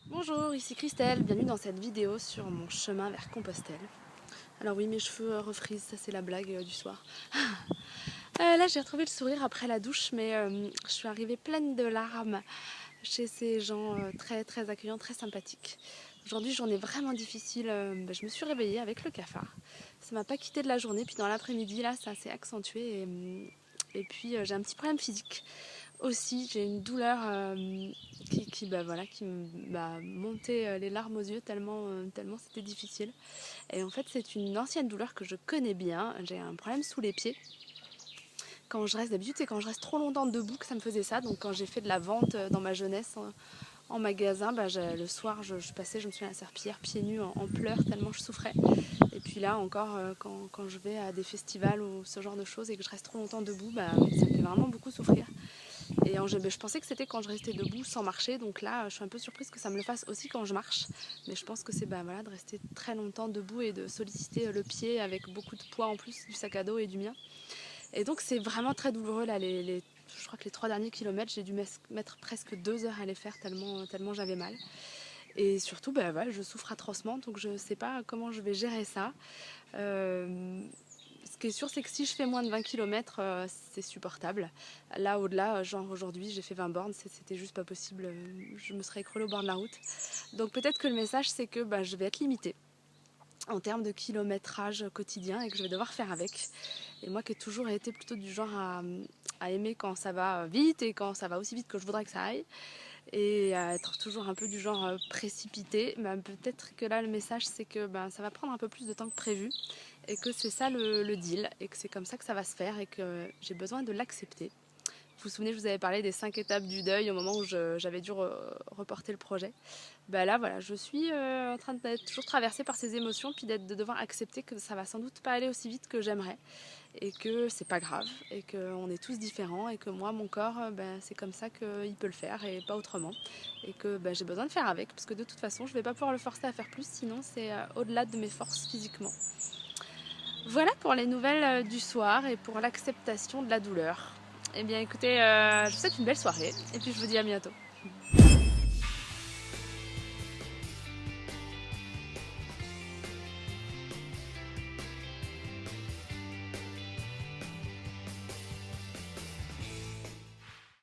Bonjour, ici Christelle, bienvenue dans cette vidéo sur mon chemin vers Compostelle. Alors oui, mes cheveux refrisent, ça c'est la blague du soir. Là j'ai retrouvé le sourire après la douche, mais je suis arrivée pleine de larmes chez ces gens très très accueillants, très sympathiques. Aujourd'hui journée vraiment difficile, je me suis réveillée avec le cafard. Ça m'a pas quitté de la journée, puis dans l'après-midi là ça s'est accentué et puis j'ai un petit problème physique. Aussi, j'ai une douleur qui m'a monté les larmes aux yeux tellement c'était difficile. Et en fait, c'est une ancienne douleur que je connais bien. J'ai un problème sous les pieds. Quand je reste d'habitude, c'est quand je reste trop longtemps debout que ça me faisait ça. Donc quand j'ai fait de la vente dans ma jeunesse en magasin, le soir, je passais, je me souviens, à la serpillière pieds nus en pleurs tellement je souffrais. Et puis là encore, quand je vais à des festivals ou ce genre de choses et que je reste trop longtemps debout, ça me fait vraiment beaucoup souffrir. Et je pensais que c'était quand je restais debout sans marcher, donc là je suis un peu surprise que ça me le fasse aussi quand je marche. Mais je pense que c'est de rester très longtemps debout et de solliciter le pied avec beaucoup de poids en plus du sac à dos et du mien. Et donc c'est vraiment très douloureux là, je crois que les 3 derniers kilomètres j'ai dû mettre presque 2 heures à les faire tellement j'avais mal. Et surtout je souffre atrocement, donc je ne sais pas comment je vais gérer ça. Ce qui est sûr, c'est que si je fais moins de 20 km, c'est supportable. Là, au-delà, genre aujourd'hui, j'ai fait 20 bornes, c'était juste pas possible. Je me serais écroulée au bord de la route. Donc peut-être que le message, c'est que je vais être limitée en termes de kilométrage quotidien et que je vais devoir faire avec. Et moi qui ai toujours été plutôt du genre à aimer quand ça va vite et quand ça va aussi vite que je voudrais que ça aille, et à être toujours un peu du genre précipité, peut-être que là le message c'est que ça va prendre un peu plus de temps que prévu et que c'est ça le deal et que c'est comme ça que ça va se faire et que j'ai besoin de l'accepter. Vous vous souvenez, je vous avais parlé des 5 étapes du deuil au moment où j'avais dû reporter le projet. Là voilà, je suis en train d'être toujours traversée par ces émotions puis de devoir accepter que ça va sans doute pas aller aussi vite que j'aimerais et que c'est pas grave et qu'on est tous différents et que moi mon corps c'est comme ça qu'il peut le faire et pas autrement et que j'ai besoin de faire avec parce que de toute façon je vais pas pouvoir le forcer à faire plus, sinon c'est au-delà de mes forces physiquement. Voilà pour les nouvelles du soir et pour l'acceptation de la douleur. Eh bien écoutez, je vous souhaite une belle soirée et puis je vous dis à bientôt.